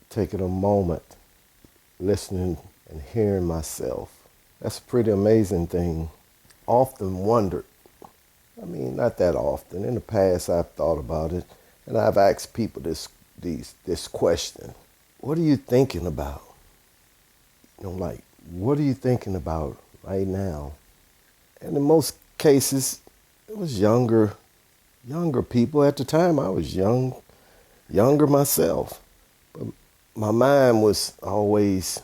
taking a moment, listening and hearing myself. That's a pretty amazing thing. Often wondered, not that often. In the past, I've thought about it, and I've asked people this question. What are you thinking about? What are you thinking about right now? And in most cases, it was younger people. At the time, I was younger myself. But my mind was always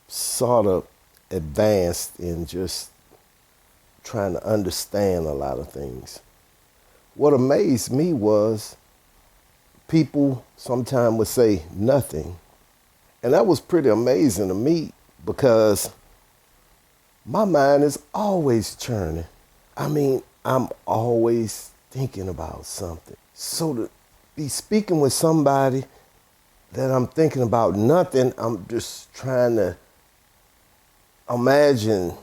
sort of advanced in just trying to understand a lot of things. What amazed me was people sometimes would say nothing. And that was pretty amazing to me because my mind is always churning. I'm always thinking about something. So to be speaking with somebody that I'm thinking about nothing, I'm just trying to imagine,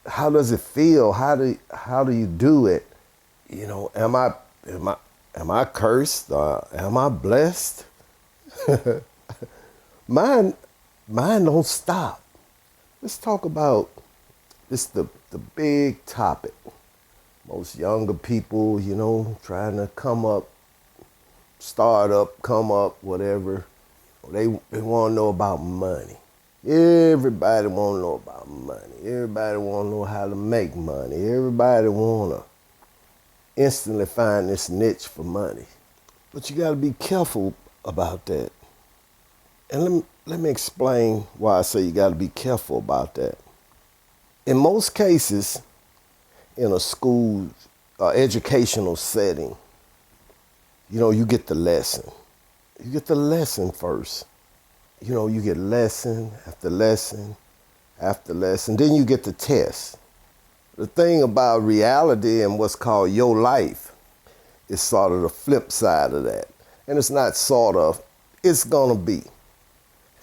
how does it feel? How do you do it? Am I cursed? Am I blessed? Mine don't stop. Let's talk about the big topic. Most younger people, trying to come up, whatever. They want to know about money. Everybody want to know about money. Everybody want to know how to make money. Everybody want to instantly find this niche for money. But you got to be careful about that. And let me explain why I say you got to be careful about that. In most cases, in a school educational setting, you get the lesson. You get the lesson first. You get lesson after lesson after lesson. Then you get the test. The thing about reality and what's called your life is sort of the flip side of that. And it's not sort of, it's going to be.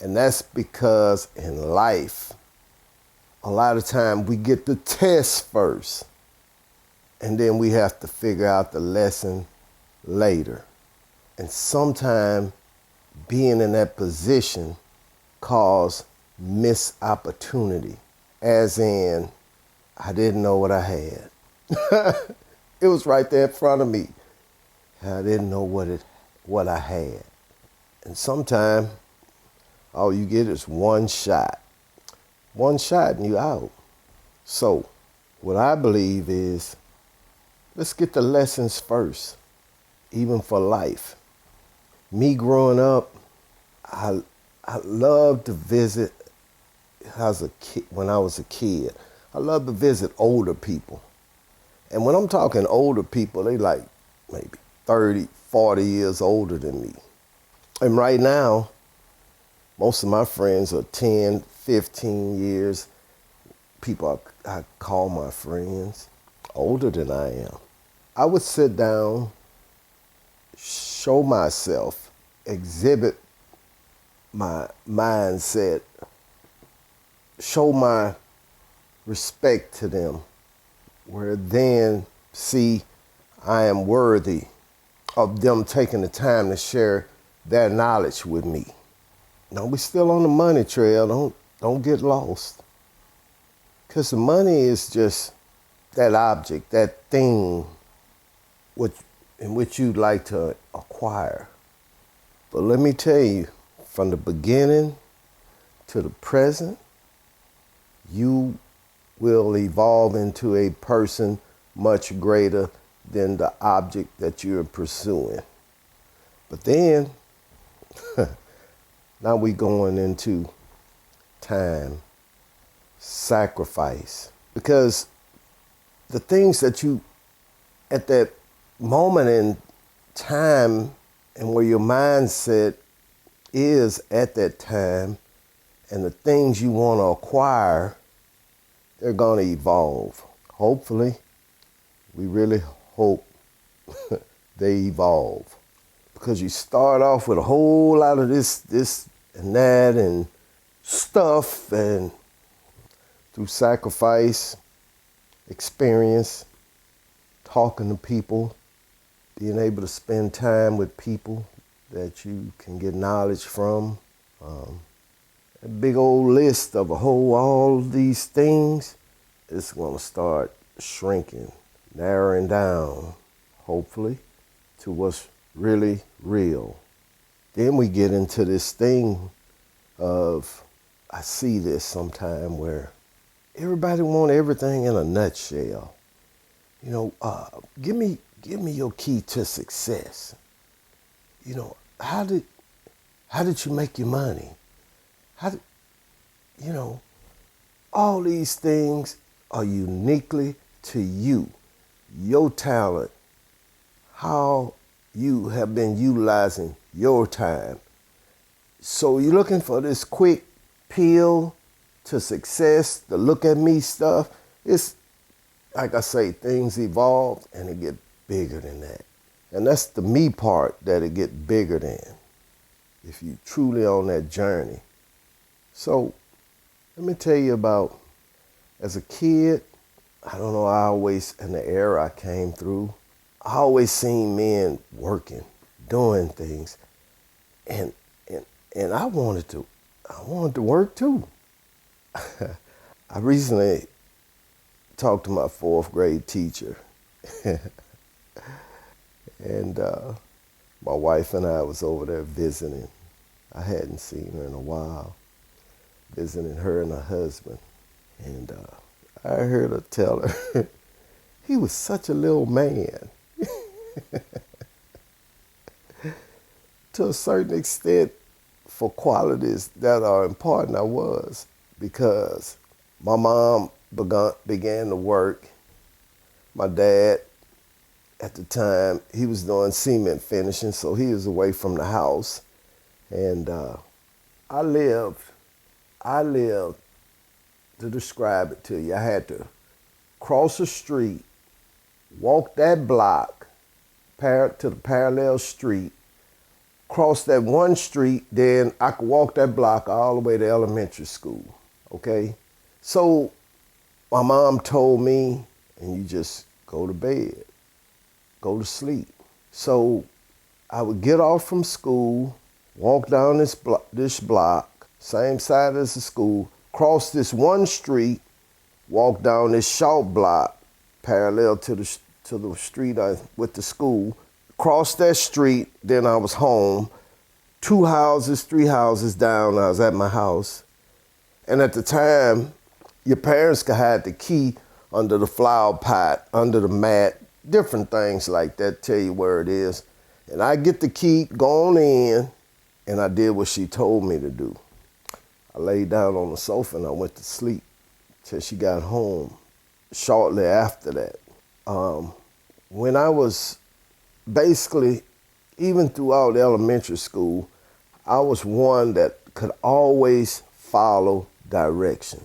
And that's because in life, a lot of time we get the test first. And then we have to figure out the lesson later. And sometimes being in that position cause missed opportunity. As in, I didn't know what I had. It was right there in front of me. I didn't know what I had. And sometimes all you get is one shot. One shot and you out. So what I believe is, let's get the lessons first, even for life. Me growing up, I loved to visit when I was a kid. I loved to visit older people. And when I'm talking older people, they like maybe 30, 40 years older than me. And right now, most of my friends are 10, 15 years. People I call my friends older than I am. I would sit down, show myself, exhibit my mindset, show my respect to them, where then see I am worthy of them taking the time to share their knowledge with me. Now we're still on the money trail. Don't get lost. Because the money is just that object, that thing in which you'd like to acquire. But let me tell you, from the beginning to the present, you will evolve into a person much greater than the object that you're pursuing. But then, now we're going into time, sacrifice. Because the things that you, at that moment in time and where your mindset is at that time, and the things you want to acquire, they're going to evolve. Hopefully, we really hope they evolve. Because you start off with a whole lot of this and that and stuff, and through sacrifice, experience, talking to people, being able to spend time with people that you can get knowledge from. A big old list of all these things is going to start shrinking, narrowing down, hopefully, to what's really real. Then we get into this thing of, I see this sometime where everybody want everything in a nutshell. You know, give me your key to success. You know, how did you make your money? You know, all these things are uniquely to you, your talent, how you have been utilizing your time. So you're looking for this quick pill to success, the look at me stuff. It's, like I say, things evolve and it get bigger than that. And that's the me part that it get bigger than, if you truly on that journey. So let me tell you about, as a kid, I don't know, I always, in the era I came through, I always seen men working, doing things. And I wanted to work too. I recently talked to my 4th grade teacher. And my wife and I was over there visiting. I hadn't seen her in a while, visiting her and her husband. And I heard her tell her, he was such a little man. To a certain extent, for qualities that are important, I was. Because my mom began to work. My dad, at the time, he was doing cement finishing, so he was away from the house. And I lived, to describe it to you, I had to cross the street, walk that block to the parallel street, cross that one street, then I could walk that block all the way to elementary school, okay? So my mom told me, and you just go to bed, go to sleep. So I would get off from school, walk down this block, same side as the school, cross this one street, walk down this short block parallel to the street with the school, cross that street, then I was home. 2 houses, 3 houses down, I was at my house. And at the time, your parents could hide the key under the flower pot, under the mat, different things like that, tell you where it is. And I get the key, go on in, and I did what she told me to do. I laid down on the sofa and I went to sleep till she got home shortly after that. When I was basically, even throughout elementary school, I was one that could always follow directions,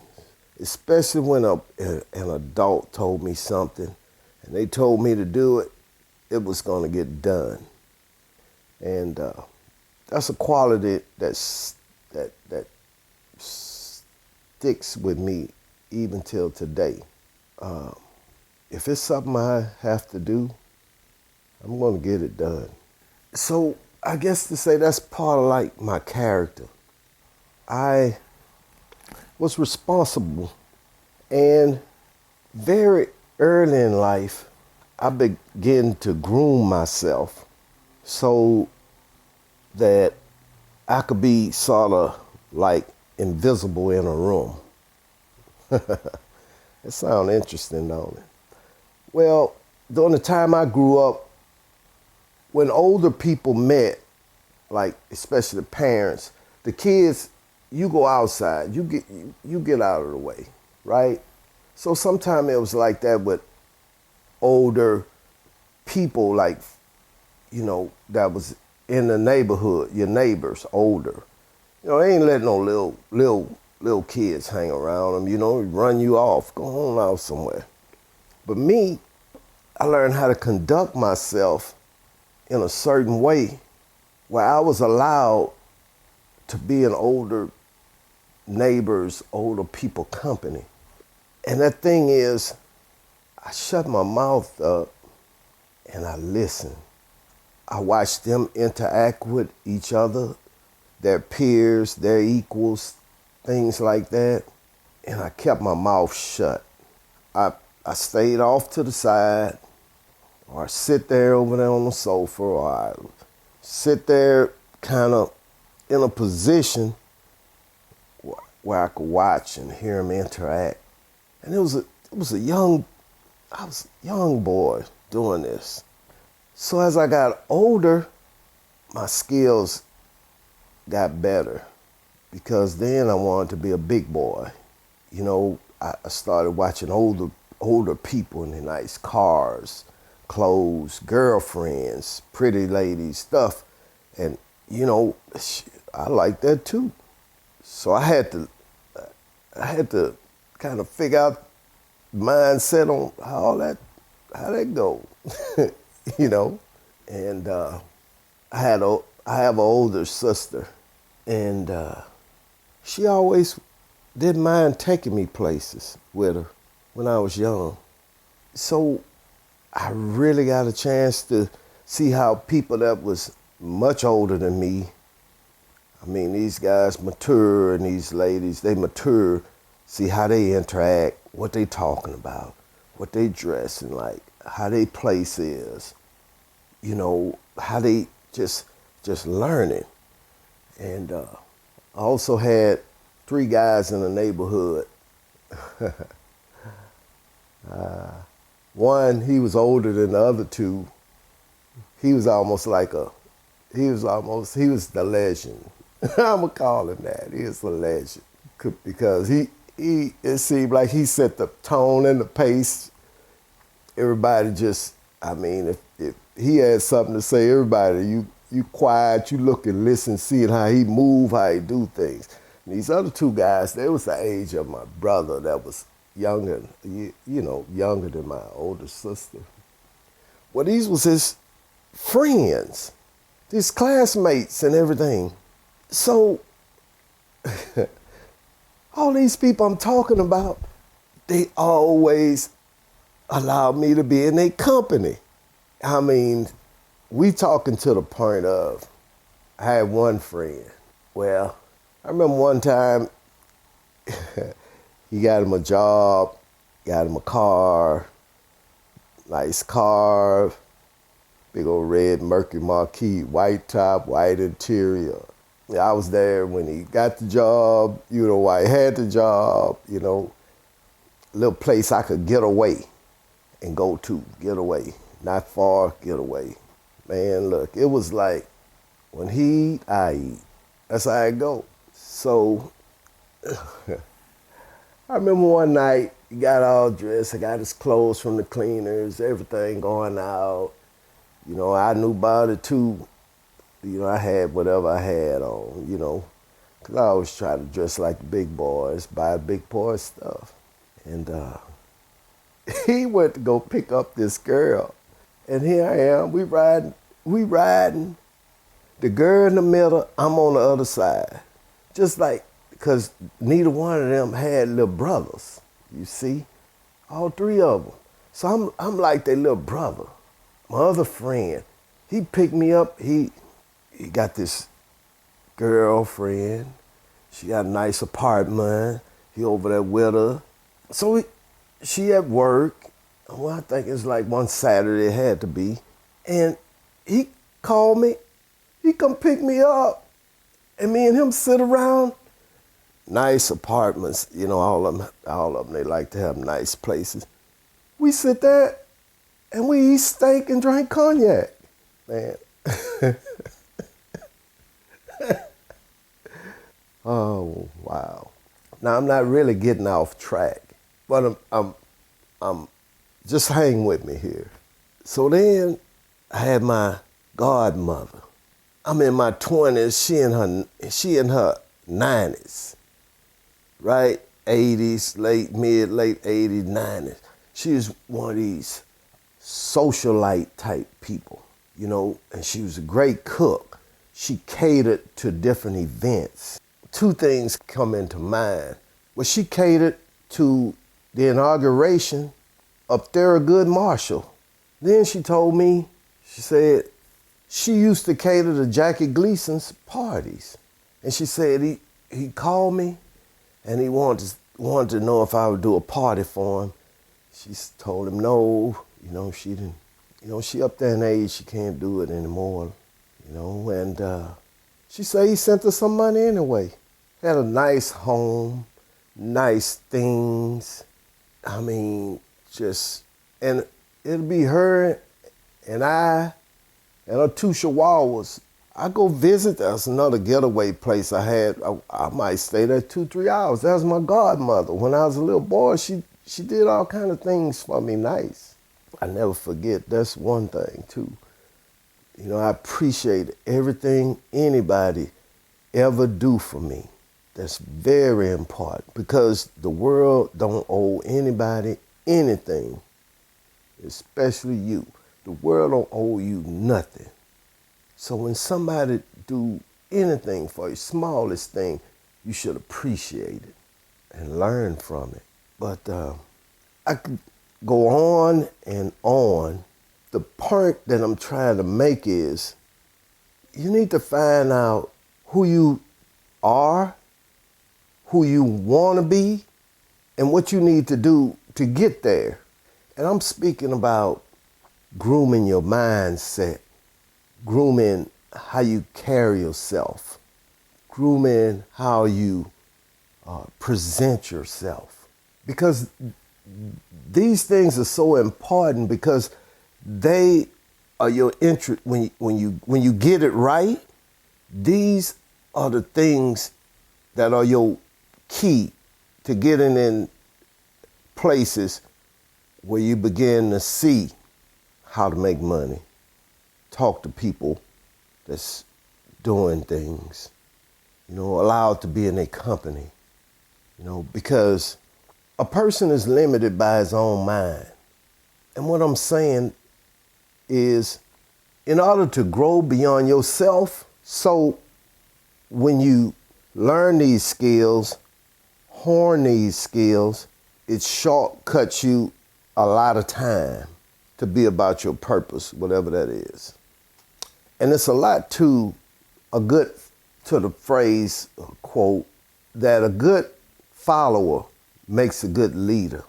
especially when an adult told me something and they told me to do it, it was going to get done. And that's a quality that sticks with me even till today. If it's something I have to do, I'm going to get it done. So I guess to say that's part of like my character. I was responsible, and very early in life, I began to groom myself so that I could be sort of like invisible in a room. It sounds interesting, don't it? Well, during the time I grew up, when older people met, like especially the parents, the kids, you go outside, you get out of the way, right? So sometimes it was like that with older people, like, you know, that was in the neighborhood, your neighbors, older. You know, they ain't letting no little kids hang around them, you know, run you off, go on out somewhere. But me, I learned how to conduct myself in a certain way where I was allowed to be in older neighbors, older people company. And that thing is, I shut my mouth up and I listen. I watched them interact with each other, their peers, their equals, things like that. And I kept my mouth shut. I stayed off to the side, or I sit there over there on the sofa, or I sit there kind of in a position where I could watch and hear them interact. And I was a young boy doing this. So as I got older, my skills got better, because then I wanted to be a big boy. You know, I started watching older people in their nice cars, clothes, girlfriends, pretty ladies, stuff. And, you know, I like that too. So I had to kind of figure out mindset on how that go, you know. And I have an older sister, and she always didn't mind taking me places with her when I was young. So I really got a chance to see how people that was much older than me, I mean, these guys mature, and these ladies, they mature, see how they interact, what they talking about, what they dressing like, how they place is, you know, how they just learning. And I also had 3 guys in the neighborhood. One, he was older than the other 2. He was the legend. I'ma call him that. He was the legend. Because it seemed like he set the tone and the pace. Everybody just, I mean, if he had something to say, everybody, you quiet, you look and listen, seeing how he move, how he do things. And these other 2 guys, they was the age of my brother that was younger, younger than my older sister. Well, these was his friends, his classmates and everything. So all these people I'm talking about, they always allowed me to be in their company. I mean, we talking to the point of, I had one friend. Well, I remember one time he got him a job, got him a car, nice car, big old red Mercury Marquis, white top, white interior. I was there when he got the job, you know, why he had the job, you know, little place I could get away and go to, get away. Not far, get away. Man, look, it was like, when he eat, I eat. That's how I go. So, I remember one night, he got all dressed, I got his clothes from the cleaners, everything going out. You know, I knew about it too. You know, I had whatever I had on, you know, because I always try to dress like the big boys, buy big boy stuff. And he went to go pick up this girl. And here I am, we riding. The girl in the middle, I'm on the other side. Just like, because neither one of them had little brothers, you see? All 3 of them. So I'm like their little brother. My other friend, he picked me up, he got this girlfriend. She got a nice apartment. He over there with her. So she at work. Well, I think it's like one Saturday it had to be. And he called me. He come pick me up. And me and him sit around. Nice apartments. You know, all of them, they like to have nice places. We sit there and we eat steak and drink cognac. Man. Oh, wow. Now, I'm not really getting off track, but I'm just hang with me here. So then I had my godmother. I'm in my 20s, she in her 90s, right? 80s, late 80s, 90s. She was one of these socialite type people, you know, and she was a great cook. She catered to different events. 2 things come into mind. Well, she catered to the inauguration of Thurgood Marshall. Then she told me, she said, she used to cater to Jackie Gleason's parties. And she said he called me and he wanted to know if I would do a party for him. She told him no, she didn't, she up there in age, she can't do it anymore, and she said he sent her some money anyway. Had a nice home, nice things. I mean, and it'll be her and I and her two chihuahuas. I go visit. That's another getaway place I had. I might stay there 2-3 hours. That was my godmother. When I was a little boy, she did all kind of things for me nice. I never forget. That's one thing, too. I appreciate everything anybody ever do for me. That's very important because the world don't owe anybody anything, especially you. The world don't owe you nothing. So when somebody do anything for you, smallest thing, you should appreciate it and learn from it. But I could go on and on. The point that I'm trying to make is you need to find out who you are, who you want to be, and what you need to do to get there. And I'm speaking about grooming your mindset, grooming how you carry yourself, grooming how you present yourself. Because these things are so important because they are your interest. When you get it right, these are the things that are your key to getting in places where you begin to see how to make money, talk to people that's doing things, allowed to be in their company, because a person is limited by his own mind. And what I'm saying is, in order to grow beyond yourself, so when you learn these skills, hone these skills, it shortcuts you a lot of time to be about your purpose, whatever that is. And it's a lot to the phrase, quote, that a good follower makes a good leader.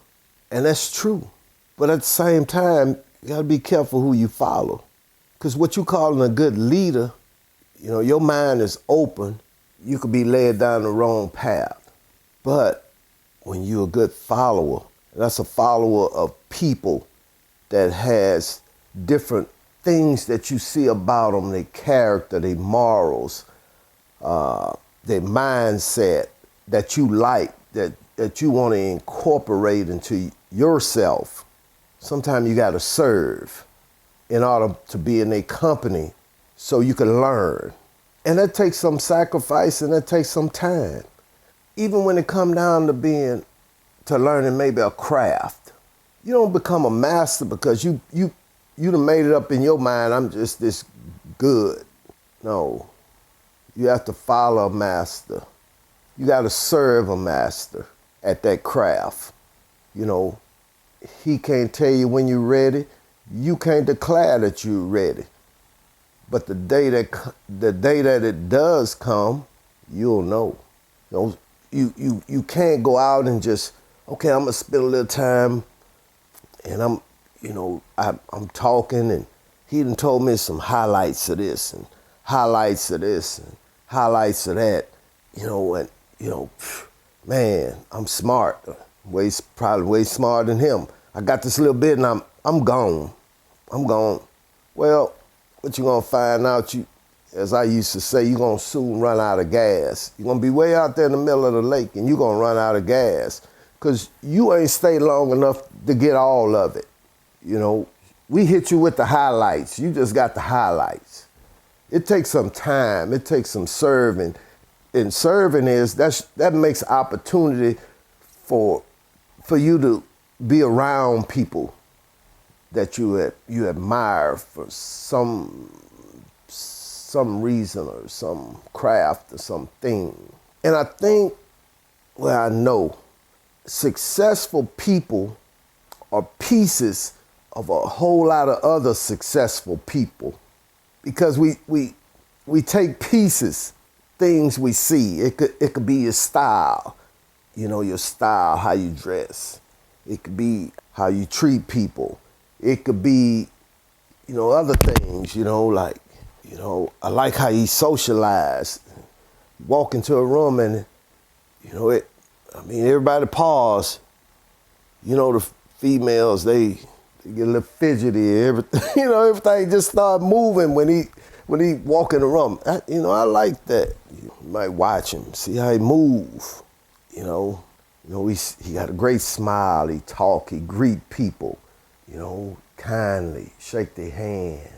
And that's true. But at the same time, you gotta be careful who you follow. Because what you calling a good leader, your mind is open, you could be led down the wrong path. But when you're a good follower, that's a follower of people that has different things that you see about them, their character, their morals, their mindset that you like, that you want to incorporate into yourself. Sometimes you got to serve in order to be in their company so you can learn. And that takes some sacrifice and that takes some time. Even when it comes down to learning maybe a craft, you don't become a master because you done made it up in your mind, I'm just this good. No, you have to follow a master. You got to serve a master at that craft. He can't tell you when you're ready. You can't declare that you're ready. But the day that it does come, you'll know. You can't go out and just, okay, I'm gonna spend a little time and I'm talking and he done told me some highlights of this and highlights of this and highlights of that, man, I'm smart. Probably way smarter than him. I got this little bit and I'm gone. Well, what you gonna find out, as I used to say, you're gonna soon run out of gas. You're gonna be way out there in the middle of the lake and you're gonna run out of gas because you ain't stayed long enough to get all of it. We hit you with the highlights. You just got the highlights. It takes some time. It takes some serving. And serving that makes opportunity for you to be around people that you admire for some reason or some craft or something. And I think, I know, successful people are pieces of a whole lot of other successful people. because we take pieces, things we see. It could be your style, your style, how you dress. It could be how you treat people. It could be, other things, like, I like how you socialize. Walk into a room and, everybody pause. The females, they get a little fidgety. Everything, everything just start moving when he walk in the room. I like that. You might watch him, see how he move. He got a great smile. He talk. He greet people. Kindly shake their hand.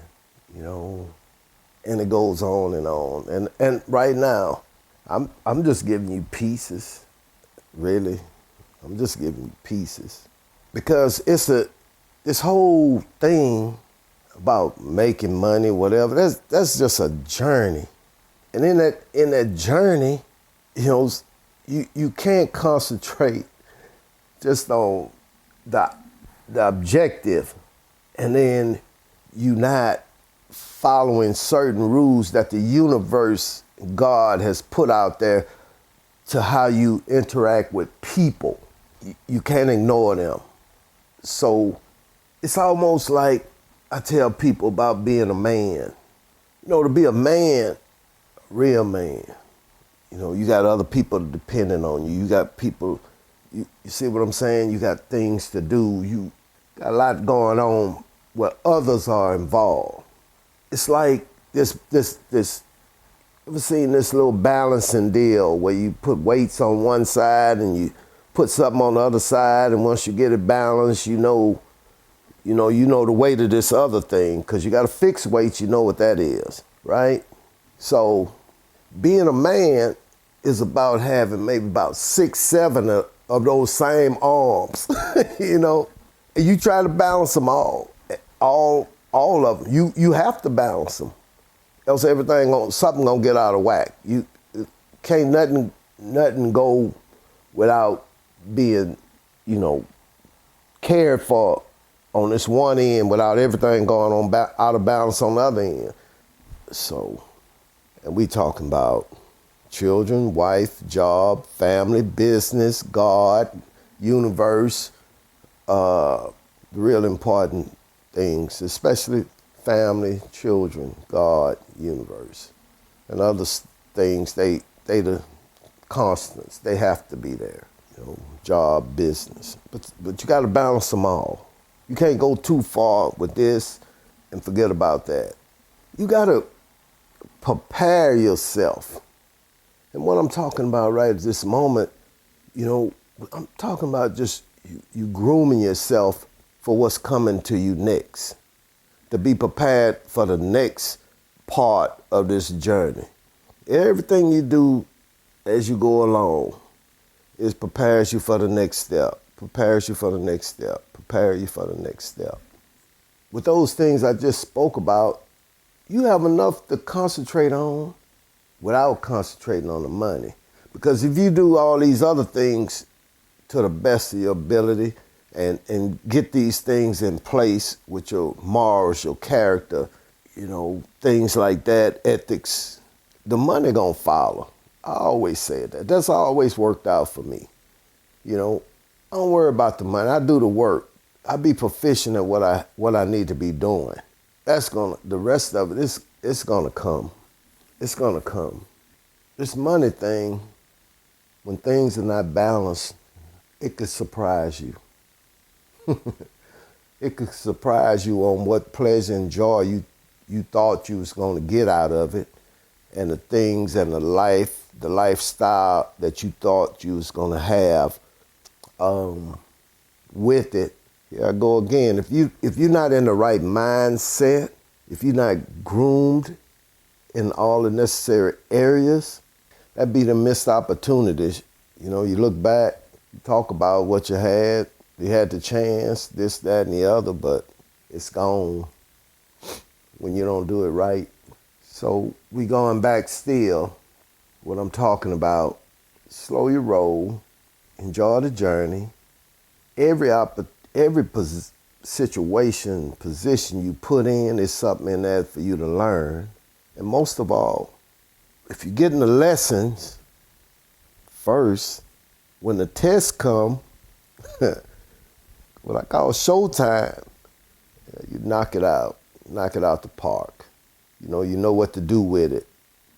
And it goes on and on. And right now, I'm just giving you pieces. Really, I'm just giving you pieces because this whole thing about making money, whatever. That's just a journey, and in that journey, you can't concentrate just on the objective, and then you not following certain rules that the universe, God has put out there to how you interact with people. You can't ignore them. So it's almost like I tell people about being a man. To be a man, a real man, you got other people depending on you. You got people, you see what I'm saying? You got things to do. You got a lot going on where others are involved. It's like this, ever seen this little balancing deal where you put weights on one side and you put something on the other side, and once you get it balanced, you know the weight of this other thing, because you got a fixed weight, you know what that is, right? So being a man is about having maybe about 6, 7 of those same arms, and you try to balance them all of them. You have to balance them, else something gonna get out of whack. You can't nothing go without being, cared for on this one end without everything going on out of balance on the other end. So, and we talking about children, wife, job, family, business, God, universe, the real important things, especially family, children, God, universe, and other things. They the constants. They have to be there. Job, business, but you got to balance them all. You can't go too far with this and forget about that. You got to prepare yourself. And what I'm talking about right at this moment, I'm talking about just you grooming yourself for what's coming to you next, to be prepared for the next part of this journey. Everything you do as you go along is prepares you for the next step, prepares you for the next step, prepare you for the next step. With those things I just spoke about, you have enough to concentrate on without concentrating on the money. Because if you do all these other things to the best of your ability and get these things in place with your morals, your character, things like that, ethics, the money gonna follow. I always say that. That's always worked out for me. I don't worry about the money. I do the work. I be proficient at what I need to be doing. The rest of it, it's gonna come. It's gonna come. This money thing, when things are not balanced, it could surprise you. It could surprise you on what pleasure and joy you thought you was gonna get out of it, and the things and the lifestyle that you thought you was gonna have with it. Here I go again. If you're not in the right mindset, if you're not groomed in all the necessary areas, that'd be the missed opportunities. You look back, you talk about what you had the chance, this, that, and the other, but it's gone when you don't do it right. So we going back still, what I'm talking about, slow your roll, enjoy the journey. Every situation, position you put in, is something in there for you to learn. And most of all, if you're getting the lessons first, when the tests come, what I call showtime, you knock it out the park. You know what to do with it.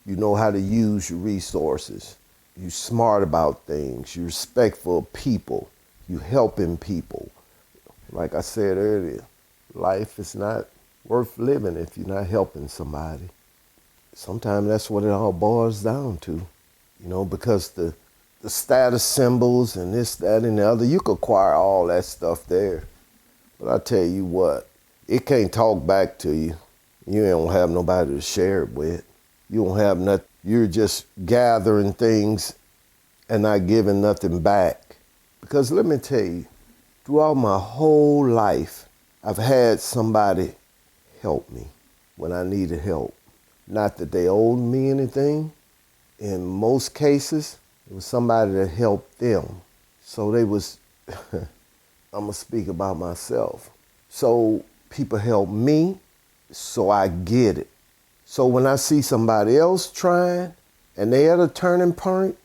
You know how to use your resources. You're smart about things. You're respectful of people. You helping people. Like I said earlier, life is not worth living if you're not helping somebody. Sometimes that's what it all boils down to, because the status symbols and this, that, and the other, you could acquire all that stuff there. But I tell you what, it can't talk back to you. You don't have nobody to share it with. You don't have nothing. You're just gathering things and not giving nothing back. Because let me tell you, throughout my whole life, I've had somebody help me when I needed help. Not that they owed me anything. In most cases, it was somebody that helped them. So they was, I'm going to speak about myself. So people help me, so I get it. So when I see somebody else trying and they at a turning point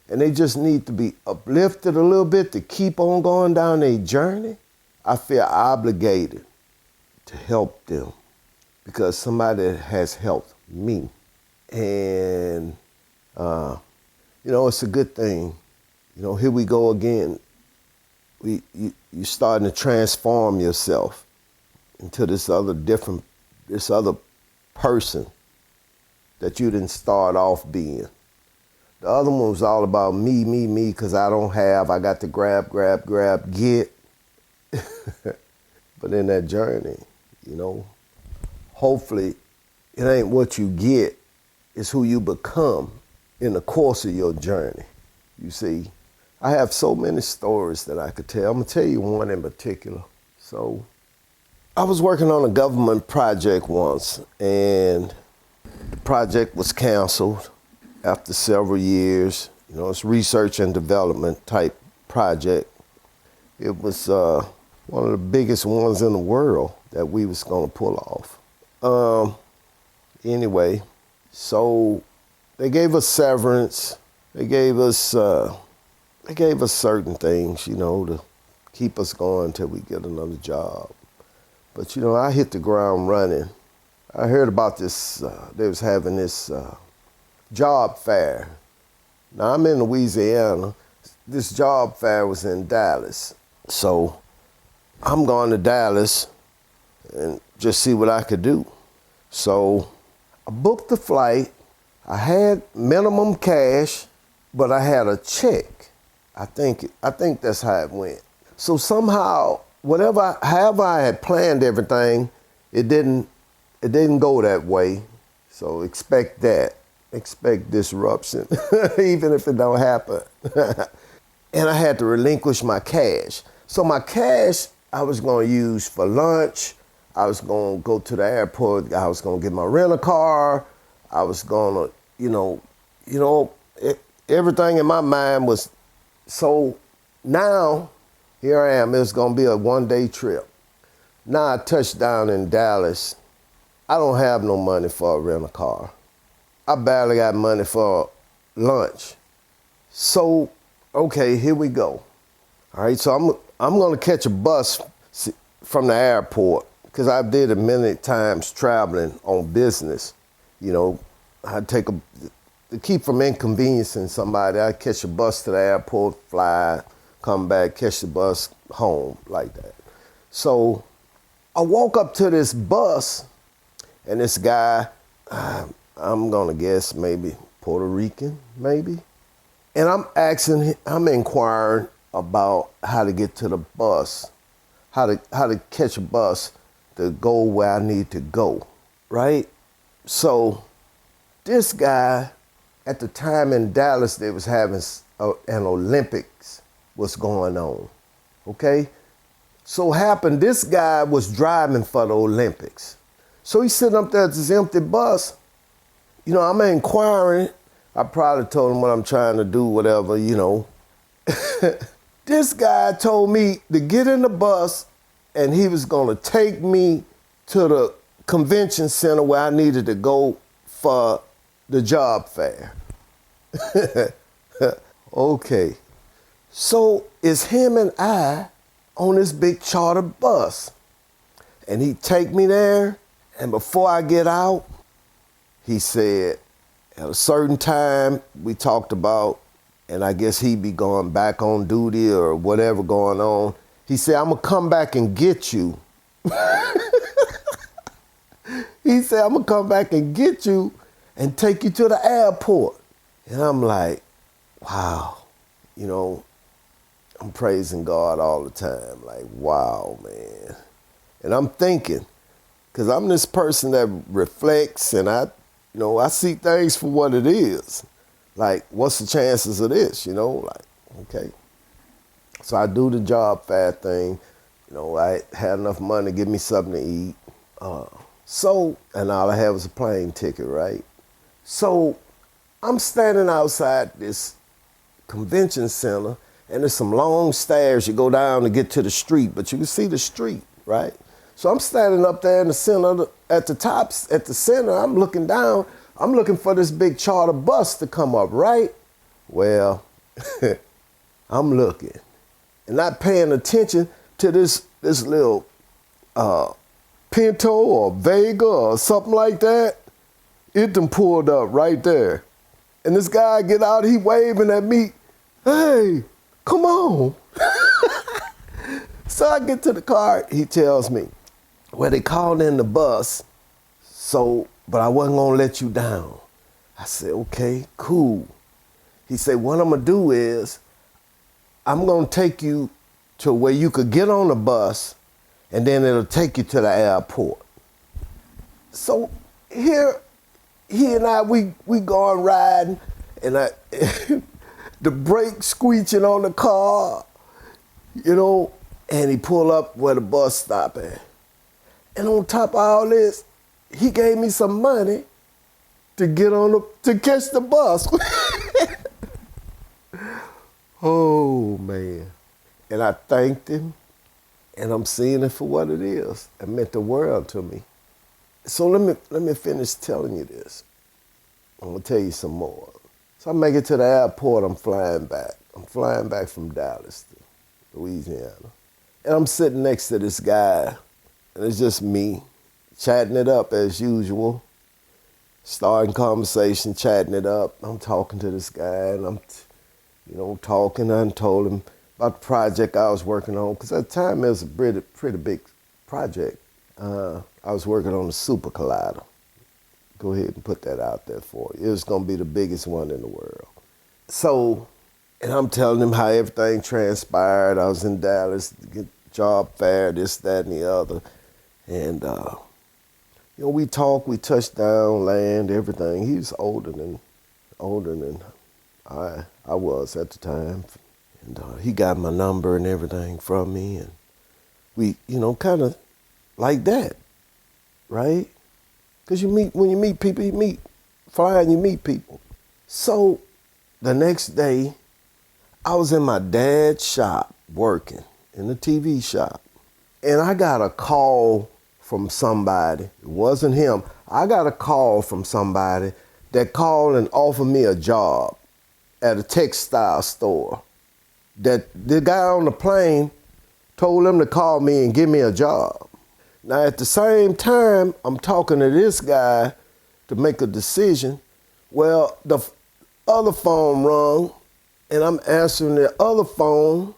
and they just need to be uplifted a little bit to keep on going down their journey, I feel obligated to help them because somebody has helped me. And, it's a good thing. Here we go again. You're starting to transform yourself into this other person that you didn't start off being. The other one was all about me, because I don't have, I got to grab, get. But in that journey, hopefully it ain't what you get, it's who you become in the course of your journey. You see, I have so many stories that I could tell. I'm gonna tell you one in particular. So I was working on a government project once, and the project was canceled after several years. It's research and development type project. It was one of the biggest ones in the world that we was gonna pull off. Anyway, so they gave us severance. They gave us certain things, to keep us going until we get another job. But, I hit the ground running. I heard about this, they was having this job fair. Now, I'm in Louisiana. This job fair was in Dallas. So I'm going to Dallas and just see what I could do. So I booked the flight. I had minimum cash, but I had a check. I think that's how it went. So somehow, however I had planned everything, it didn't go that way. So expect that. Expect disruption, even if it don't happen. And I had to relinquish my cash. So my cash I was going to use for lunch. I was going to go to the airport. I was going to get my rental car. I was going to, everything in my mind was. So now, here I am. It's going to be a one-day trip. Now I touched down in Dallas. I don't have no money for a rental car. I barely got money for lunch. So, okay, here we go. All right, so I'm going to catch a bus from the airport because I did it many times traveling on business. I'd take to keep from inconveniencing somebody, I'd catch a bus to the airport, fly, come back, catch the bus home, like that. So I walk up to this bus, and this guy, I'm gonna guess maybe Puerto Rican, maybe. And I'm inquiring about how to get to the bus, how to catch a bus to go where I need to go, right? So this guy, at the time in Dallas, they was having an Olympics was going on, okay? So happened, this guy was driving for the Olympics. So he's sitting up there at this empty bus. I'm inquiring. I probably told him what I'm trying to do, whatever, This guy told me to get in the bus and he was going to take me to the convention center where I needed to go for the job fair. Okay. So it's him and I on this big charter bus. And he take me there, and before I get out, he said, at a certain time we talked about, and I guess he'd be going back on duty or whatever going on. He said, I'm gonna come back and get you. He said, I'm gonna come back and get you and take you to the airport. And I'm like, wow, you know, I'm praising God all the time. Like, wow, man. And I'm thinking, because I'm this person that reflects and I see things for what it is. Like, what's the chances of this, Like, okay. So I do the job fair thing. I had enough money to give me something to eat. And all I had was a plane ticket, right? So I'm standing outside this convention center, and there's some long stairs you go down to get to the street, but you can see the street, right? So I'm standing up there in the center, at the center, I'm looking down, I'm looking for this big charter bus to come up, right? Well, I'm looking and not paying attention to this little Pinto or Vega or something like that. It done pulled up right there. And this guy get out, he waving at me, hey, come on. So I get to the car, he tells me, well, they called in the bus, but I wasn't gonna let you down. I said, okay, cool. He said, what I'm gonna do is, I'm gonna take you to where you could get on the bus, and then it'll take you to the airport. So here, he and I, we going riding, and the brake squeaking on the car, and he pulled up where the bus stop at. And on top of all this, he gave me some money to catch the bus. Oh, man. And I thanked him, and I'm seeing it for what it is. It meant the world to me. So let me finish telling you this. I'm gonna tell you some more. So I make it to the airport, I'm flying back. I'm flying back from Dallas to Louisiana. And I'm sitting next to this guy, and it's just me, chatting it up as usual, starting conversation, chatting it up. I'm talking to this guy, and I'm, talking. I told him about the project I was working on, because at the time it was a pretty big project. I was working on a super collider. Go ahead and put that out there for you. It was going to be the biggest one in the world. So, and I'm telling him how everything transpired. I was in Dallas to get job fair, this, that, and the other. And, we talked, we touched down, land, everything. He was older than I was at the time. And he got my number and everything from me. And we, kind of like that, right? Because when you meet people, you meet people. So the next day, I was in my dad's shop working, in the TV shop. And I got a call from somebody. It wasn't him. I got a call from somebody that called and offered me a job at a textile store. That the guy on the plane told him to call me and give me a job. Now, at the same time, I'm talking to this guy to make a decision. Well, the other phone rung, and I'm answering the other phone,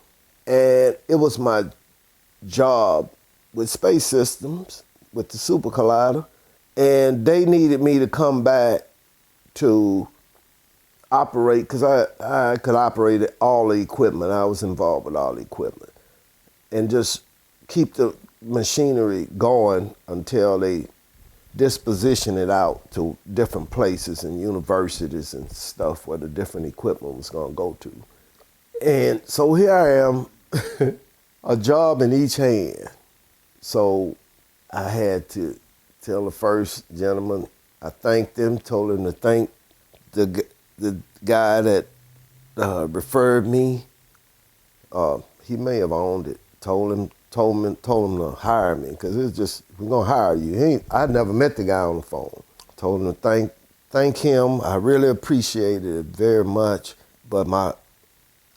and it was my job with Space Systems, with the Super Collider, and they needed me to come back to operate, because I could operate all the equipment. I was involved with all the equipment, and just keep the machinery going until they disposition it out to different places and universities and stuff where the different equipment was going to go to. And so here I am, a job in each hand. So I had to tell the first gentleman, I thanked him, told him to thank the guy that referred me. He may have owned it. Told told him to hire me because it's just, we're gonna hire you. I never met the guy on the phone. Told him to thank him. I really appreciated it very much, but my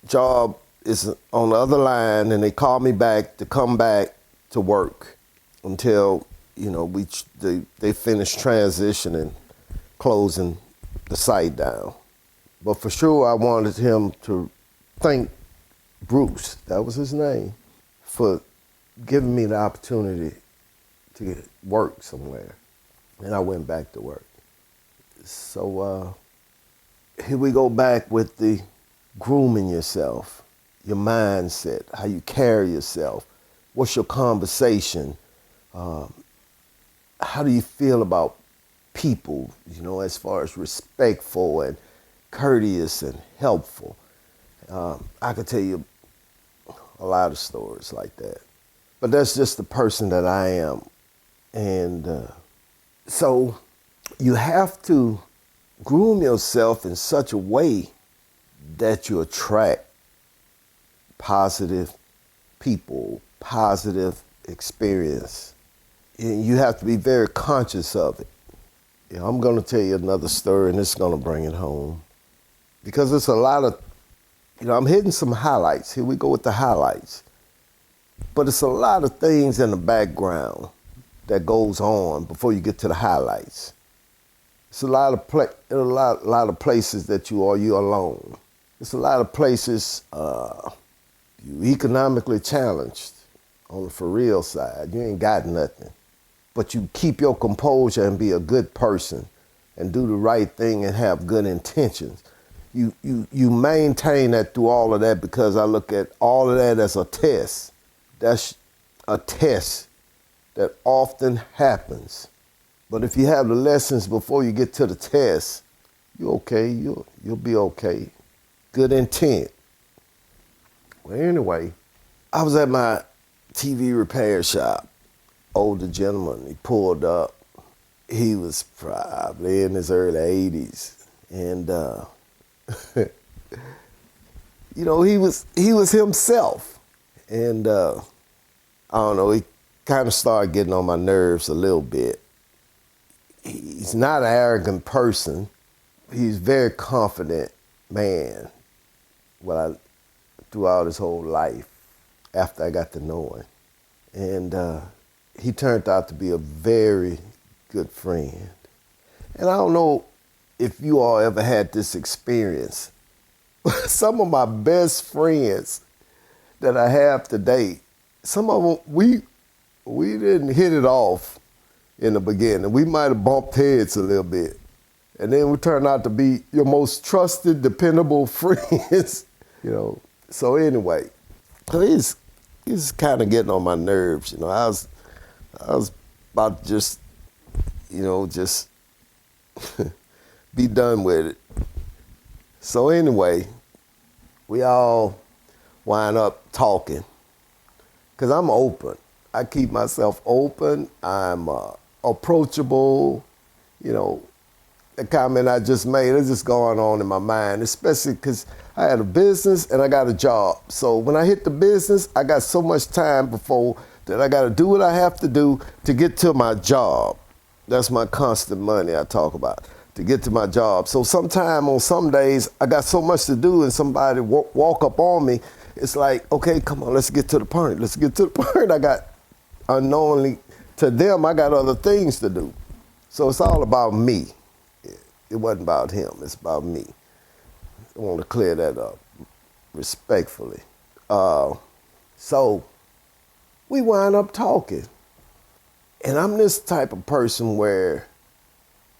job is on the other line, and they called me back to come back to work until, you know, they finished transitioning, closing the site down. But for sure, I wanted him to thank Bruce, that was his name, for giving me the opportunity to work somewhere. And I went back to work. So here we go back with the grooming yourself, your mindset, how you carry yourself, what's your conversation, how do you feel about people, you know, as far as respectful and courteous and helpful. I could tell you a lot of stories like that. But that's just the person that I am. And so you have to groom yourself in such a way that you attract positive people, positive experience. And you have to be very conscious of it. You know, I'm going to tell you another story, and it's going to bring it home. Because it's a lot of, you know, I'm hitting some highlights. Here we go with the highlights. But it's a lot of things in the background that goes on before you get to the highlights. It's a lot of places that you're alone. It's a lot of places you economically challenged on the for real side. You ain't got nothing. But you keep your composure and be a good person and do the right thing and have good intentions. You maintain that through all of that, because I look at all of that as a test. That's a test that often happens. But if you have the lessons before you get to the test, you're okay. You'll be okay. Good intent. Well, anyway, I was at my TV repair shop. Older gentleman, he pulled up. He was probably in his early 80s. And, you know, he was himself. And I don't know, he kind of started getting on my nerves a little bit. He's not an arrogant person. He's a very confident man. Throughout his whole life, after I got to know him. And he turned out to be a very good friend. And I don't know if you all ever had this experience. Some of my best friends that I have today, some of them, we didn't hit it off in the beginning. We might have bumped heads a little bit. And then we turned out to be your most trusted, dependable friends, you know. So anyway, he's kind of getting on my nerves, you know. I was about to just, you know, just be done with it. So anyway, we all wind up talking, because I'm open. I keep myself open. I'm approachable. You know, the comment I just made is just going on in my mind, especially because I had a business and I got a job. So when I hit the business, I got so much time before that I got to do what I have to do to get to my job. That's my constant money I talk about, to get to my job. So sometime on some days, I got so much to do and somebody walk up on me. It's like, okay, come on, let's get to the point. Let's get to the point. I got, unknowingly to them, I got other things to do. So it's all about me. It wasn't about him, it's about me. I want to clear that up respectfully. So we wind up talking. And I'm this type of person where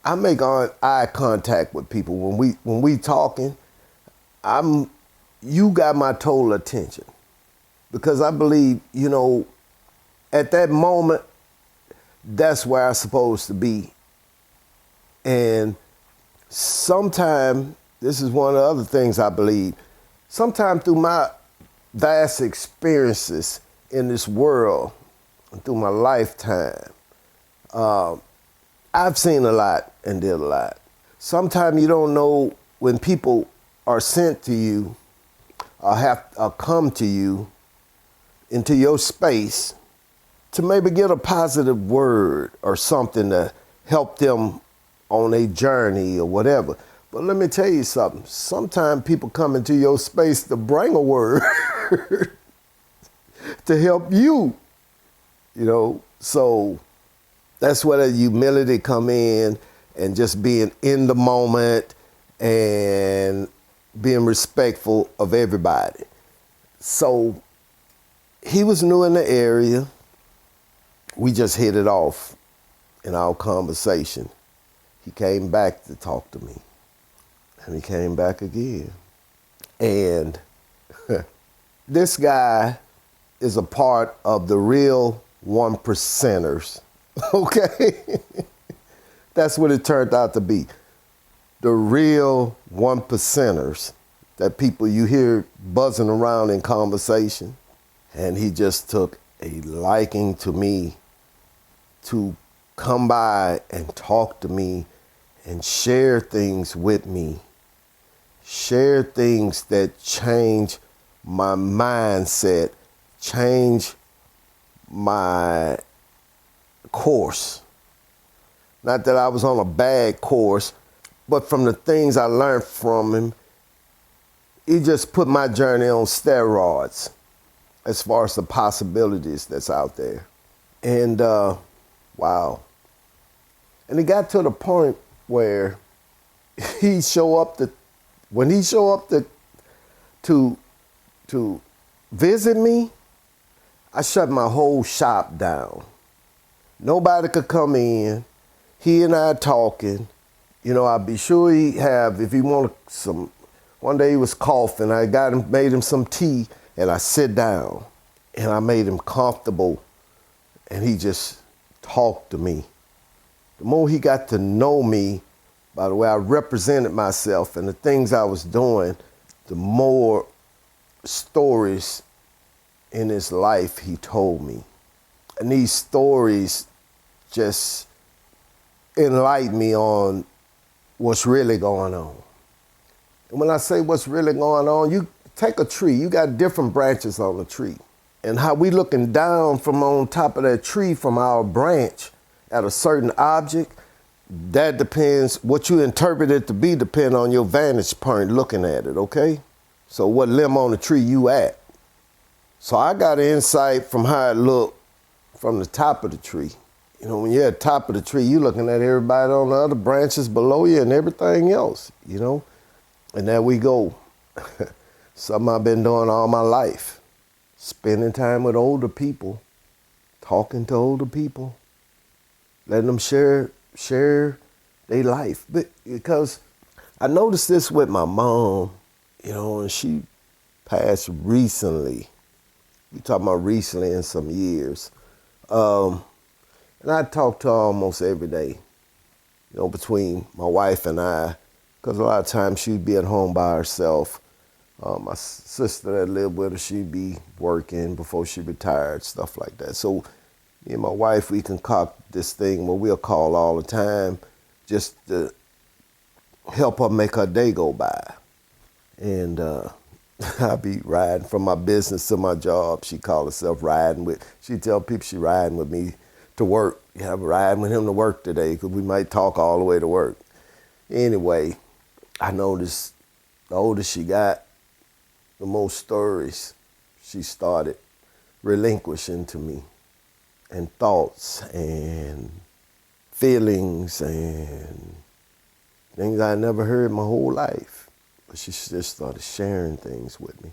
I make eye contact with people. When we talking, you got my total attention. Because I believe, you know, at that moment, that's where I'm supposed to be. And sometime, this is one of the other things I believe, sometime through my vast experiences in this world, through my lifetime, I've seen a lot and did a lot. Sometimes you don't know when people are sent to you or come to you, into your space to maybe get a positive word or something to help them on a journey or whatever. But let me tell you something. Sometimes people come into your space to bring a word to help you, So that's where the humility come in, and just being in the moment and being respectful of everybody. So he was new in the area. We just hit it off in our conversation. He came back to talk to me, and he came back again. And this guy is a part of the real 1%ers, okay? That's what it turned out to be. The real 1%ers, that people you hear buzzing around in conversation. And he just took a liking to me to come by and talk to me and share things with me. Share things that change my mindset, change my course. Not that I was on a bad course, but from the things I learned from him, he just put my journey on steroids as far as the possibilities that's out there. And wow. And it got to the point where when he show up to visit me, I shut my whole shop down. Nobody could come in. He and I talking. I'd be sure he have, if he wanted some, one day he was coughing, I made him some tea, and I sit down and I made him comfortable, and he just talked to me. The more he got to know me by the way I represented myself and the things I was doing, the more stories in his life he told me. And these stories just enlightened me on what's really going on. And when I say what's really going on, you take a tree, you got different branches on the tree. And how we looking down from on top of that tree from our branch at a certain object, that depends, what you interpret it to be depend on your vantage point looking at it, okay? So what limb on the tree you at? So I got an insight from how it looked from the top of the tree. When you're at the top of the tree, you're looking at everybody on the other branches below you and everything else, And there we go. Something I've been doing all my life. Spending time with older people, talking to older people, letting them share their life. But because I noticed this with my mom, and she passed recently. We talking about recently in some years. And I talk to her almost every day, between my wife and I, because a lot of times she'd be at home by herself. My sister that lived with her, she'd be working before she retired, stuff like that. So me and my wife, we concoct this thing where we'll call all the time just to help her make her day go by. And I be riding from my business to my job. She call herself riding with, she tell people she riding with me to work. Yeah, I'm riding with him to work today because we might talk all the way to work. Anyway, I noticed the older she got, the more stories she started relinquishing to me, and thoughts and feelings and things I never heard my whole life. But she just started sharing things with me.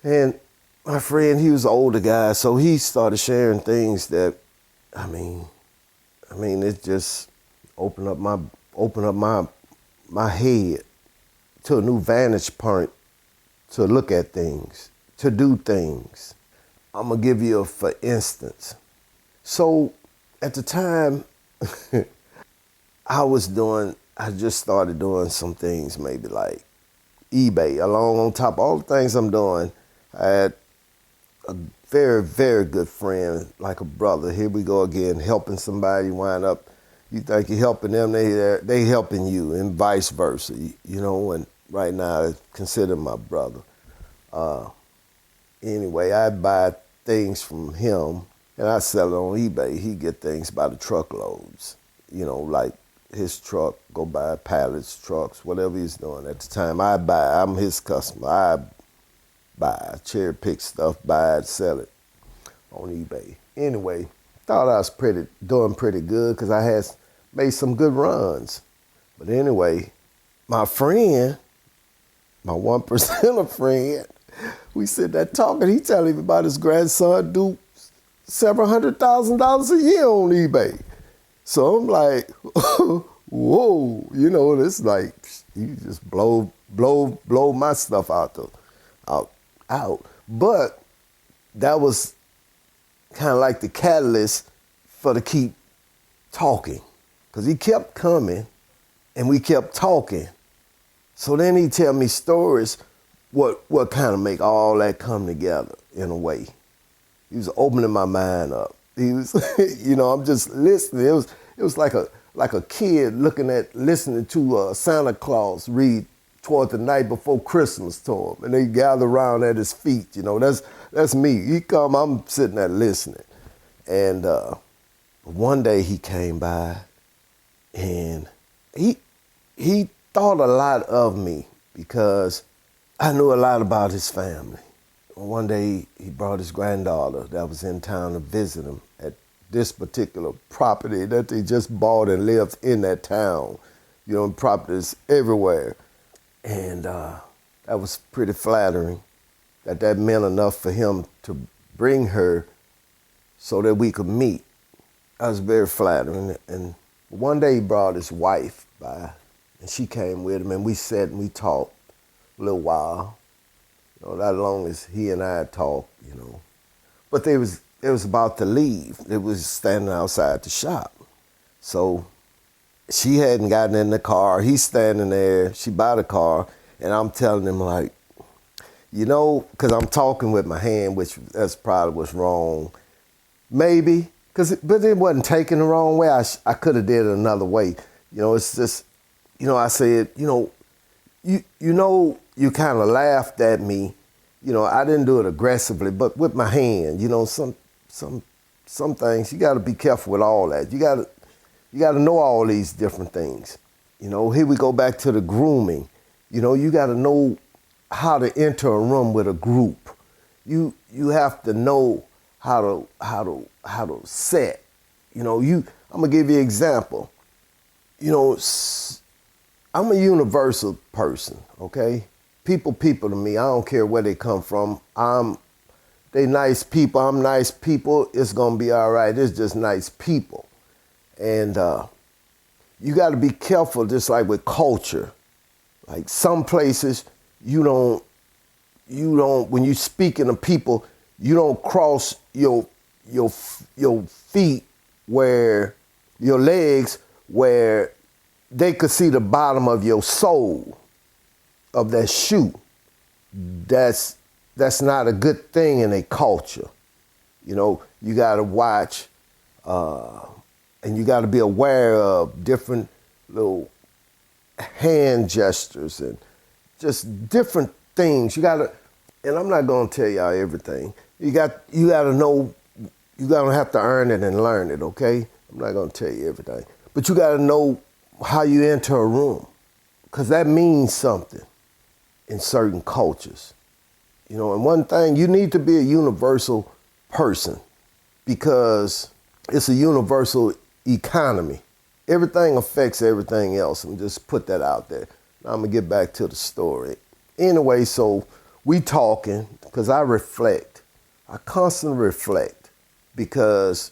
And my friend, he was an older guy, so he started sharing things that, it just opened up my head to a new vantage point to look at things, to do things. I'm gonna give you for instance. So at the time, I just started doing some things, maybe like eBay, along on top of all the things I'm doing. I had a very, very good friend, like a brother. Here we go again, helping somebody wind up. You think you're helping them, they helping you, and vice versa, and right now I consider my brother. Anyway, I'd buy things from him, and I sell it on eBay. He get things by the truckloads. Like his truck, go buy pallets, trucks, whatever he's doing. At the time, I'm his customer. I buy, cherry pick stuff, buy it, sell it on eBay. Anyway, thought I was doing pretty good because I had made some good runs. But anyway, my friend, my 1% friend, we sit there talking. He telling me about his grandson do several $100,000 a year on eBay. So I'm like, whoa, this like, you just blow my stuff out. But that was kind of like the catalyst for to keep talking, because he kept coming and we kept talking. So then he tell me stories, what kind of make all that come together in a way. He was opening my mind up. He was, I'm just listening. It was like a kid listening to Santa Claus read toward the night before Christmas to him, and they gather around at his feet. That's me. He come, I'm sitting there listening. And one day he came by, and he thought a lot of me because I knew a lot about his family. One day he brought his granddaughter that was in town to visit him at this particular property that they just bought and lived in that town. Properties everywhere. And that was pretty flattering that meant enough for him to bring her so that we could meet. That was very flattering. And one day he brought his wife by, and she came with him, and we sat and we talked a little while. That long as he and I talked, But they was about to leave. They was standing outside the shop. So she hadn't gotten in the car. He's standing there. She by the car. And I'm telling him, like, because I'm talking with my hand, which that's probably what's wrong. Maybe. But it wasn't taken the wrong way. I could have did it another way. It's just, I said, you kind of laughed at me. I didn't do it aggressively, but with my hand, some things, you got to be careful with all that. You got to know all these different things. Here we go back to the grooming. You got to know how to enter a room with a group. You have to know how to set. I'm gonna give you an example. I'm a universal person, okay? People to me. I don't care where they come from. They nice people. I'm nice people. It's gonna be all right. It's just nice people. And you got to be careful, just like with culture. Like some places, you don't, when you speaking to people, you don't cross your feet where, your legs where they could see the bottom of your sole of that shoe. That's not a good thing in a culture. You got to watch, and you got to be aware of different little hand gestures and just different things. You got to, and I'm not going to tell y'all everything. You got to know, you're going to have to earn it and learn it, okay? I'm not going to tell you everything. But you got to know how you enter a room, because that means something in certain cultures. And one thing, you need to be a universal person because it's a universal economy. Everything affects everything else. And just put that out there. Now I'm going to get back to the story. Anyway, so we talking because I reflect. I constantly reflect because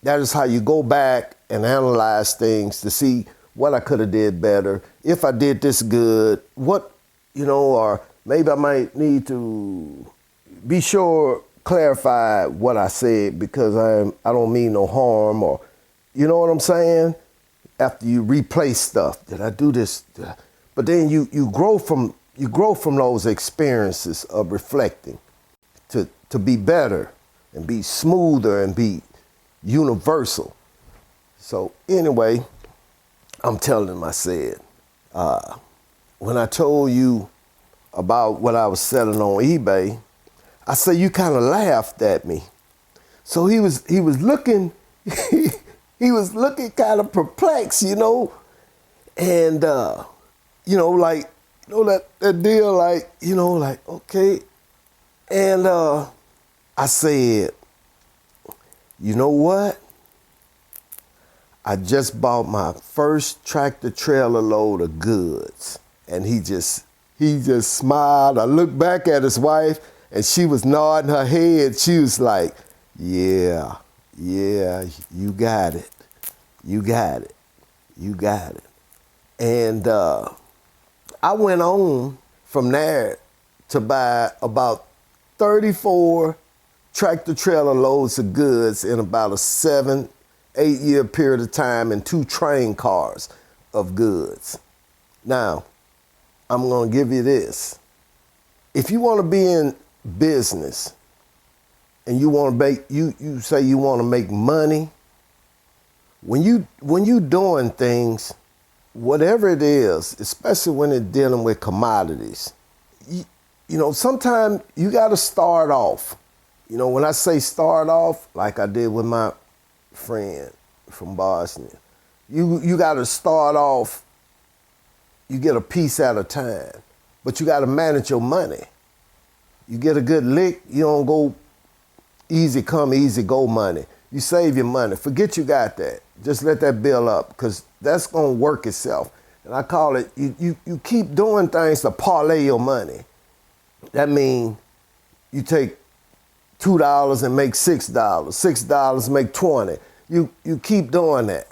that is how you go back and analyze things to see what I could have did better. If I did this good, what, or maybe I might need to be sure, clarify what I said because I don't mean no harm, or, you know what I'm saying? After you replay stuff, did I do this? But then you grow from those experiences of reflecting to be better and be smoother and be universal. So anyway, I'm telling him, I said, when I told you about what I was selling on eBay, I say, you kind of laughed at me. So he was looking, he was looking kind of perplexed, you know, and, you know, like, you know, that deal, like, you know, like, okay. And I said, you know what? I just bought my first tractor trailer load of goods. And he just smiled. I looked back at his wife and she was nodding her head. She was like, yeah, you got it. You got it. You got it. And I went on from there to buy about 34 tractor trailer loads of goods in about a 7-8 year period of time and 2 train cars of goods. Now, I'm going to give you this. If you want to be in business and you want to make, you say you want to make money, when you doing things, whatever it is, especially when it's dealing with commodities, you know, sometimes you got to start off. You know, when I say start off, like I did with my friend from Boston, you got to start off. You get a piece at a time, but you got to manage your money. You get a good lick, you don't go easy come, easy go money. You save your money. Forget you got that. Just let that build up because that's going to work itself. And I call it, you keep doing things to parlay your money. That means you take $2 and make $6, $6 make 20. You keep doing that.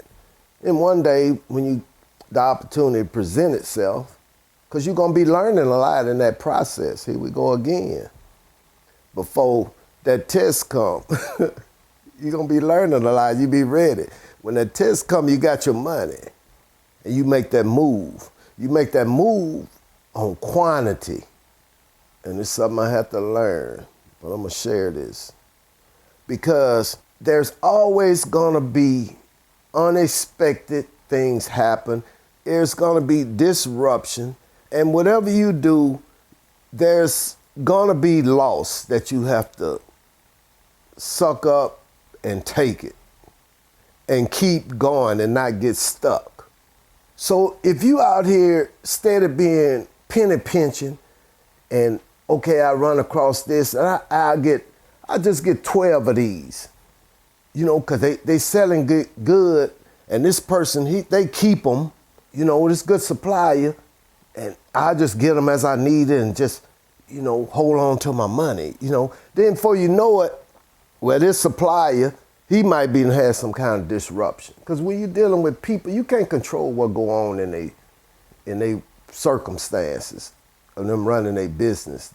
And one day when the opportunity present itself, because you're going to be learning a lot in that process. Here we go again. Before that test come, you're going to be learning a lot. You be ready. When that test come, you got your money. And you make that move. You make that move on quantity. And it's something I have to learn. But I'm going to share this. Because there's always going to be unexpected things happen. There's going to be disruption. And whatever you do, there's going to be loss that you have to suck up and take it and keep going and not get stuck. So if you out here steady being penny pinching and, okay, I run across this and I just get 12 of these, you know, because they selling good and this person, they keep them. You know, this good supplier, and I just get them as I need it and just, you know, hold on to my money, you know. Then before you know it, well, this supplier, he might be had some kind of disruption. Because when you're dealing with people, you can't control what go on in they circumstances of them running their business.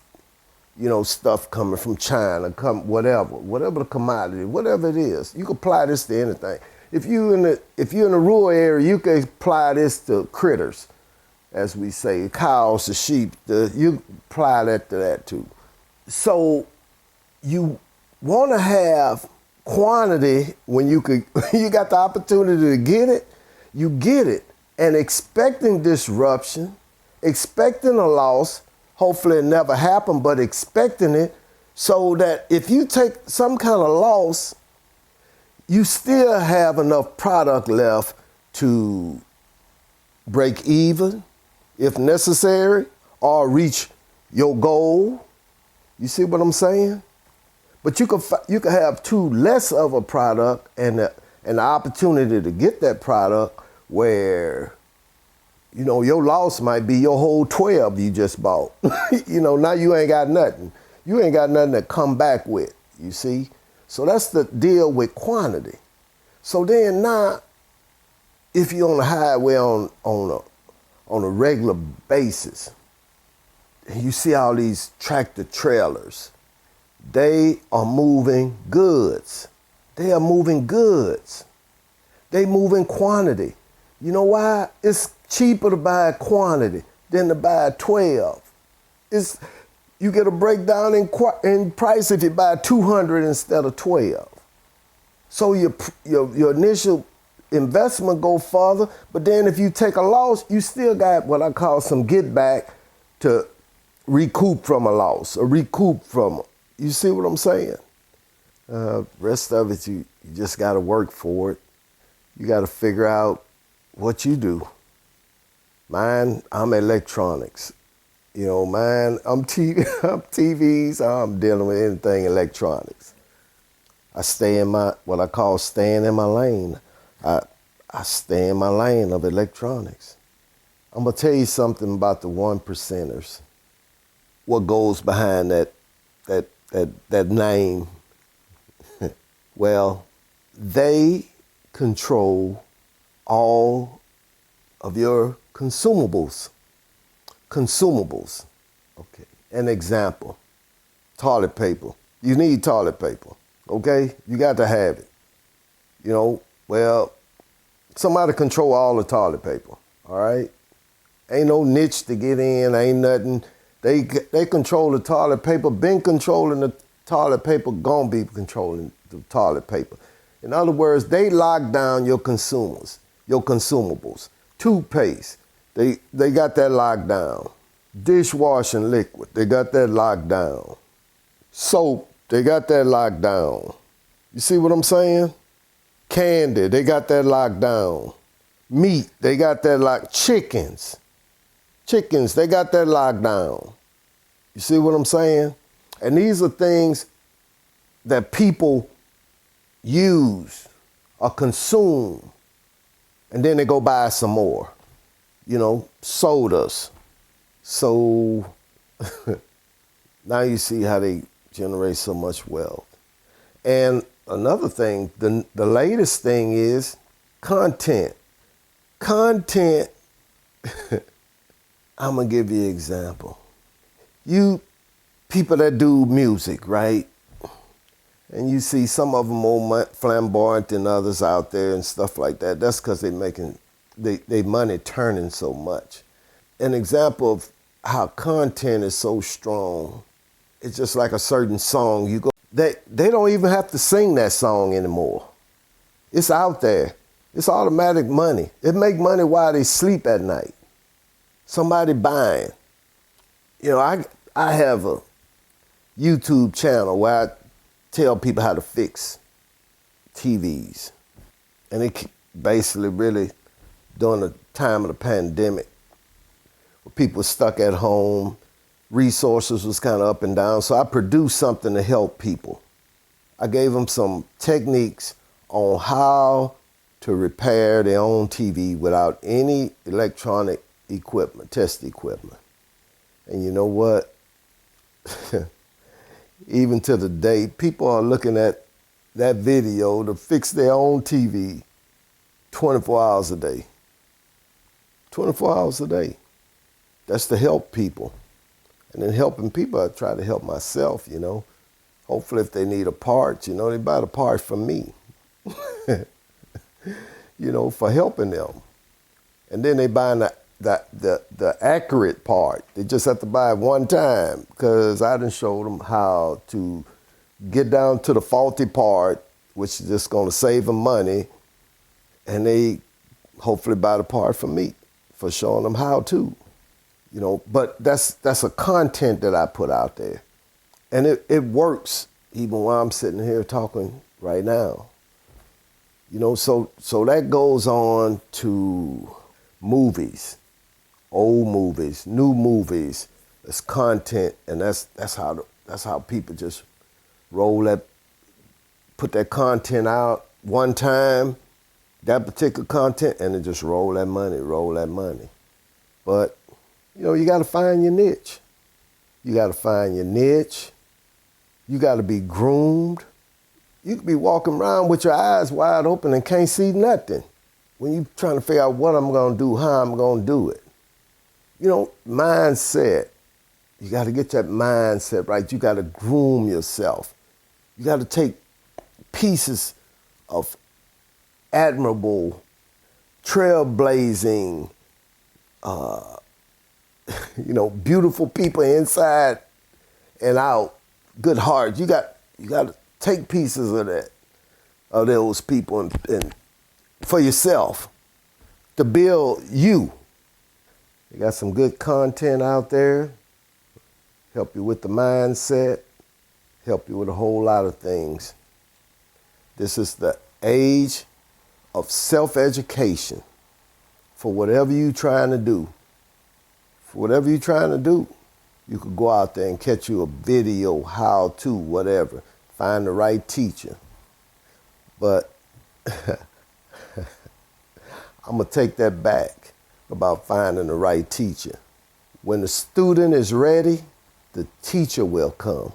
You know, stuff coming from China, whatever the commodity, whatever it is. You can apply this to anything. If you're in a rural area, you can apply this to critters, as we say, cows, the sheep. You apply that to that too. So you want to have quantity when you got the opportunity to get it, you get it, and expecting disruption, expecting a loss. Hopefully it never happened, but expecting it so that if you take some kind of loss, you still have enough product left to break even, if necessary, or reach your goal. You see what I'm saying? But you could have too less of a product and the opportunity to get that product where, you know, your loss might be your whole 12 you just bought. You know, now you ain't got nothing. You ain't got nothing to come back with, you see? So that's the deal with quantity. So then now, if you're on the highway on a regular basis, and you see all these tractor trailers, they are moving goods. They are moving goods. They move in quantity. You know why? It's cheaper to buy quantity than to buy 12. You get a breakdown in price if you buy 200 instead of 12. So your initial investment go further, but then if you take a loss, you still got what I call some get back to recoup from a loss or recoup from, You see what I'm saying? Rest of it, you just got to work for it. You got to figure out what you do. Mine, I'm electronics. You know, mine, I'm TVs, I'm dealing with anything electronics. I stay in what I call staying in my lane. I stay in my lane of electronics. I'm going to tell you something about the one percenters. What goes behind that name? Well, they control all of your consumables. Consumables. Okay. An example. Toilet paper. You need toilet paper. Okay? You got to have it. You know, well, somebody control all the toilet paper. All right? Ain't no niche to get in. Ain't nothing. They control the toilet paper. Been controlling the toilet paper. Gonna be controlling the toilet paper. In other words, they lock down your consumers, your consumables. Toothpaste, they got that locked down. Dishwashing liquid, they got that locked down. Soap, they got that locked down. You see what I'm saying? Candy, they got that locked down. Meat, they got that locked. Chickens, they got that locked down. You see what I'm saying? And these are things that people use or consume, and then they go buy some more. You know, sodas. So now you see how they generate so much wealth. And another thing, the latest thing is content. Content, I'm going to give you an example. You people that do music, right? And you see some of them more flamboyant than others out there and stuff like that. That's because they money turning so much. An example of how content is so strong, it's just like a certain song. They don't even have to sing that song anymore. It's out there. It's automatic money. It make money while they sleep at night. Somebody buying. You know, I have a YouTube channel where I tell people how to fix TVs. And it basically really during the time of the pandemic, where people were stuck at home, resources was kind of up and down. So I produced something to help people. I gave them some techniques on how to repair their own TV without any electronic equipment, test equipment. And you know what? Even to the day, people are looking at that video to fix their own TV 24 hours a day. 24 hours a day. That's to help people. And then helping people, I try to help myself, you know. Hopefully if they need a part, you know, they buy the part from me. You know, for helping them. And then they buy the accurate part. They just have to buy it one time because I done showed them how to get down to the faulty part, which is just going to save them money, and they hopefully buy the part from me for showing them how to. You know, but that's a content that I put out there. And it works even while I'm sitting here talking right now. You know, so that goes on to movies, old movies, new movies. It's content, and that's how people just put that content out one time, that particular content, and then just roll that money. But you know, you got to find your niche. You got to find your niche. You got to be groomed. You could be walking around with your eyes wide open and can't see nothing when you're trying to figure out what I'm going to do, how I'm going to do it. You know, mindset. You got to get that mindset right. You got to groom yourself. You got to take pieces of admirable, trailblazing, you know, beautiful people inside and out, good hearts. You got to take pieces of those people and for yourself to build you. You got some good content out there, help you with the mindset. help you with a whole lot of things. This is the age of self-education for whatever you're trying to do. For whatever you're trying to do, you could go out there and catch you a video, how to, whatever. Find the right teacher. But I'm going to take that back about finding the right teacher. When the student is ready, the teacher will come.